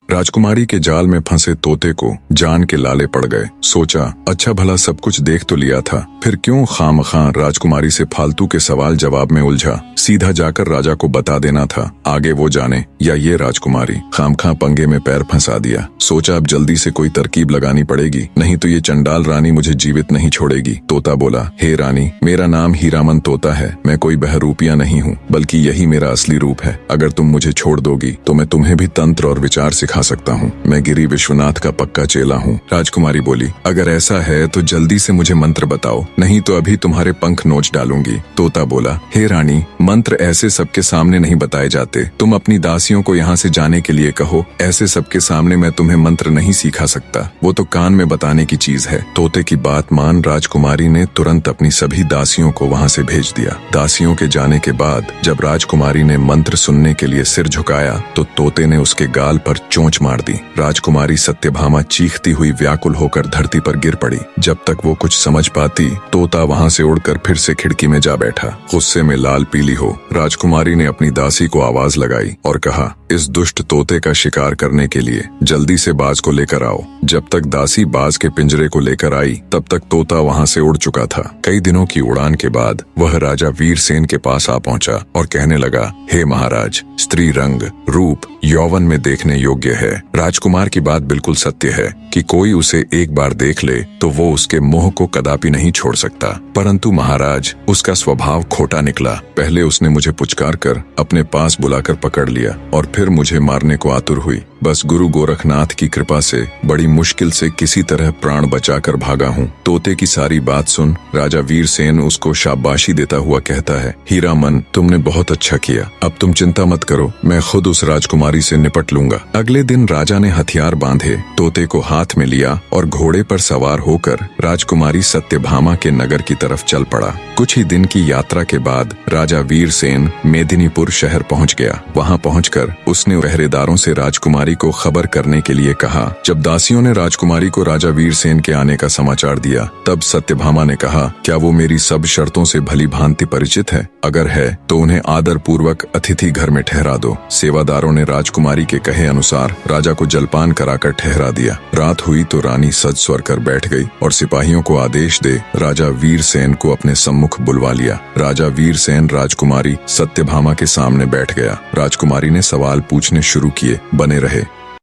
राजकुमारी के जाल में फंसे तोते को जान के लाले पड़ गए। सोचा अच्छा भला सब कुछ देख तो लिया था, फिर क्यों खामखां राजकुमारी से फालतू के सवाल जवाब में उलझा। सीधा जाकर राजा को बता देना था, आगे वो जाने या ये राजकुमारी। खामखां पंगे में पैर फंसा दिया। सोचा अब जल्दी से कोई तरकीब लगानी पड़ेगी, नहीं तो ये चंडाल रानी मुझे जीवित नहीं छोड़ेगी। तोता बोला, हे रानी, मेरा नाम हीरामन तोता है। मैं कोई बहरूपिया नहीं हूँ, बल्कि यही मेरा असली रूप है। अगर तुम मुझे छोड़ दोगी तो मैं तुम्हें भी तंत्र और विचार सिखा सकता हूँ। मैं गिरी विश्वनाथ का पक्का चेला हूँ। राजकुमारी बोली, अगर ऐसा है तो जल्दी से मुझे मंत्र बताओ, नहीं तो अभी तुम्हारे पंख नोच डालूंगी। तोता बोला, हे रानी, मंत्र ऐसे सबके सामने नहीं बताए जाते। तुम अपनी दासियों को यहाँ से जाने के लिए कहो। ऐसे सबके सामने मैं तुम्हें मंत्र नहीं सिखा सकता, वो तो कान में बताने की चीज है। तोते की बात मान राजकुमारी ने तुरंत अपनी सभी दासियों को वहाँ से भेज दिया। दासियों के जाने के बाद जब राजकुमारी ने मंत्र सुनने के लिए सिर झुकाया तो तोते ने उसके गाल पर चोंच मार दी। राजकुमारी सत्यभामा चीखती हुई व्याकुल होकर धरती पर गिर पड़ी। जब तक वो कुछ समझ पाती, तोता वहाँ से उड़कर फिर से खिड़की में जा बैठा। गुस्से में लाल पीली हो राजकुमारी ने अपनी दासी को आवाज लगाई और कहा, इस दुष्ट तोते का शिकार करने के लिए जल्दी से बाज को लेकर आओ। जब तक दासी बाज के पिंजरे को लेकर आई तब तक तोता वहाँ से उड़ चुका था। कई दिनों की उड़ान के बाद वह राजा वीरसेन के पास आ पहुँचा और कहने लगा, हे महाराज, स्त्री रंग, रूप, यौवन में देखने योग्य है। राजकुमार की बात बिल्कुल सत्य है कि कोई उसे एक बार देख ले तो वो उसके मोह को कदापि नहीं छोड़ सकता। परंतु महाराज, उसका स्वभाव खोटा निकला। पहले उसने मुझे पुचकार कर अपने पास बुलाकर पकड़ लिया और फिर मुझे मारने को आतुर हुई। बस गुरु गोरखनाथ की कृपा से बड़ी मुश्किल से किसी तरह प्राण बचाकर भागा हूँ। तोते की सारी बात सुन राजा वीरसेन उसको शाबाशी देता हुआ कहता है, हीरामन, तुमने बहुत अच्छा किया। अब तुम चिंता मत करो, मैं खुद उस राजकुमारी से निपट लूंगा। अगले दिन राजा ने हथियार बांधे, तोते को हाथ में लिया और घोड़े पर सवार होकर राजकुमारी सत्यभामा के नगर की तरफ चल पड़ा। कुछ ही दिन की यात्रा के बाद राजा वीरसेन मेदिनीपुर शहर पहुंच गया। वहां पहुंचकर उसने पहरेदारों से राजकुमारी को खबर करने के लिए कहा। जब दासियों ने राजकुमारी को राजा वीरसेन के आने का समाचार दिया तब सत्यभामा ने कहा, क्या वो मेरी सब शर्तों से भली भांति परिचित है? अगर है तो उन्हें आदर पूर्वक अतिथि घर में ठहरा दो। सेवादारों ने राजकुमारी के कहे अनुसार राजा को जलपान कराकर ठहरा दिया। रात हुई तो रानी सज स्वर कर बैठ गई और सिपाहियों को आदेश दे राजा वीरसेन को अपने सम्मुख बुलवा लिया। राजा वीरसेन राजकुमारी सत्यभामा के सामने बैठ गया। राजकुमारी ने सवाल पूछने शुरू किए। बने रहे।